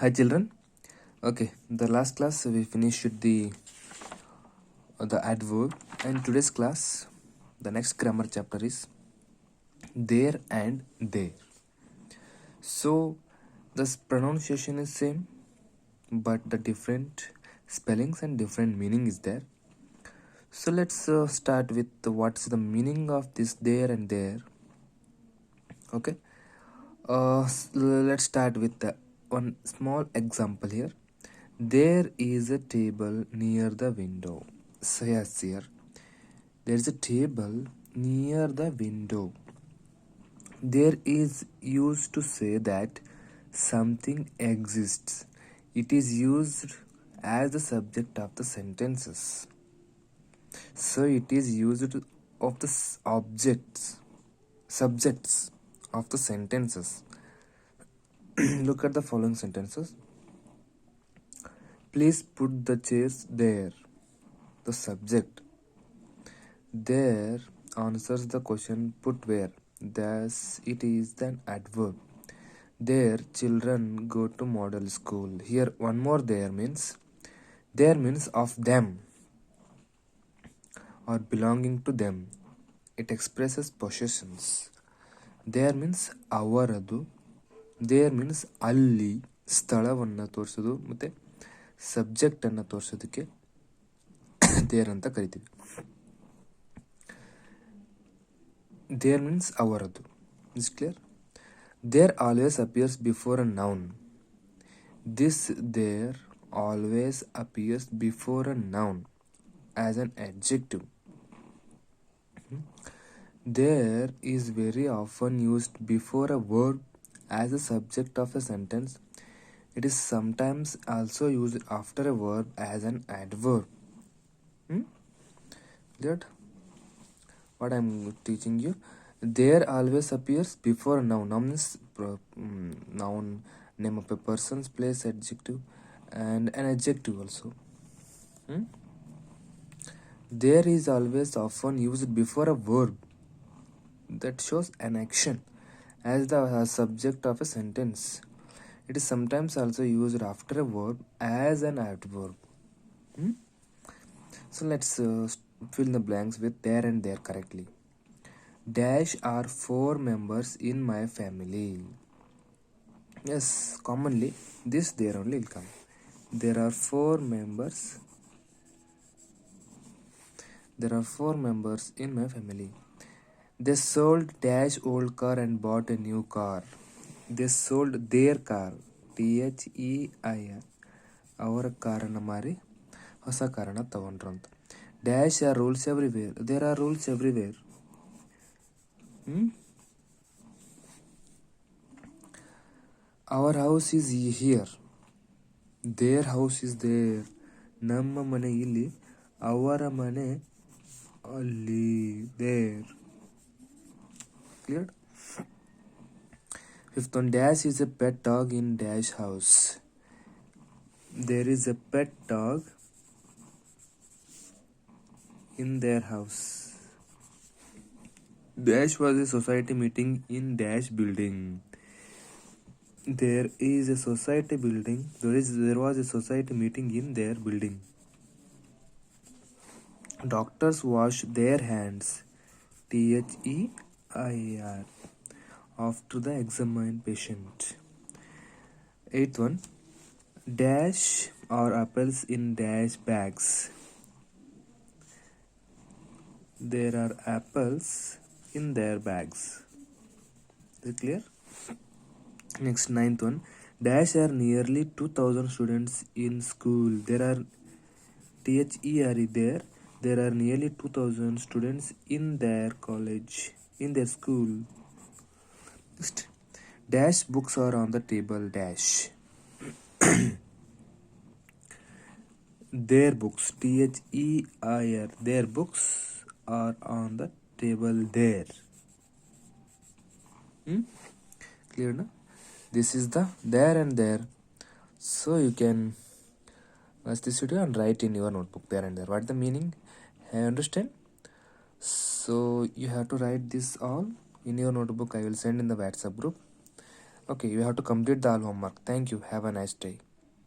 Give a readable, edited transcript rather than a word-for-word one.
Hi children. Okay, the last class we finished the adverb, and today's class, the next grammar chapter is there and there. So the pronunciation is same, but the different spellings and different meaning is there. So let's start with what's the meaning of this there and there. Okay. Let's start with one small example here. There is a table near the window. So yes, here there is a table near the window. There is used to say that something exists. It is used as the subject of the sentences. So it is used of the subjects of the sentences. Look at the following sentences. Please put the chairs there. The subject there answers the question put where. Thus, it is an adverb. Their children go to model school. Here, one more there means of them or belonging to them. It expresses possessions. There means ಅವರದು. There means ಅಲ್ಲಿ ಸ್ಥಳವನ್ನು ತೋರಿಸೋದು ಮತ್ತು ಸಬ್ಜೆಕ್ಟನ್ನು ತೋರಿಸೋದಕ್ಕೆ there ಅಂತ ಕರಿತೀವಿ. There means ಅವರದು. Is clear? There always appears before a noun. This there always appears before a noun as an adjective. There is very often used before a verb as a subject of a sentence. It is sometimes also used after a verb as an adverb. Clear? What I am teaching you? There always appears before a noun. Noun is noun, name of a person's place, adjective, and an adjective also. There is always often used before a verb that shows an action as the subject of a sentence. It is sometimes also used after a verb as an adverb. So let's fill the blanks with there and there correctly. Dash are 4 members in my family. Yes, commonly this there only will come. There are 4 members. There are 4 members in my family. They sold dash old car and bought a new car. They sold their car. THEIR. ಅವರ ಕಾರನ್ನು ಮಾರಿ ಹೊಸ ಕಾರನ್ನು ತಗೊಂಡ್ರು ಅಂತ. Dash are rules everywhere. There are rules everywhere. Our house is here. Their house is there. ನಮ್ಮ ಮನೆ ಇಲ್ಲಿ, ಅವರ ಮನೆ ಅಲ್ಲಿ. There. Clear? Fifth one, dash is a pet dog in dash house. There is a pet dog in their house. Dash was a society meeting in dash building. There is a society building. There was a society meeting in their building. Doctors wash their hands. THEIR. After the examine patient. Eighth one, dash or apples in dash bags. There are apples in their bags. Is it clear? Next, ninth one, dash are nearly 2000 students in school. There are THERE there. There are nearly 2000 students in their college, in their school. Next, dash books are on the table. Dash. Their books. THEIR. Their books are on the table there. Clear now? This is the there and there. So you can watch this video and write in your notebook there and there. What the meaning? I understand? So you have to write this all in your notebook. I will send in the WhatsApp group. Okay, you have to complete the all homework. Thank you. Have a nice day.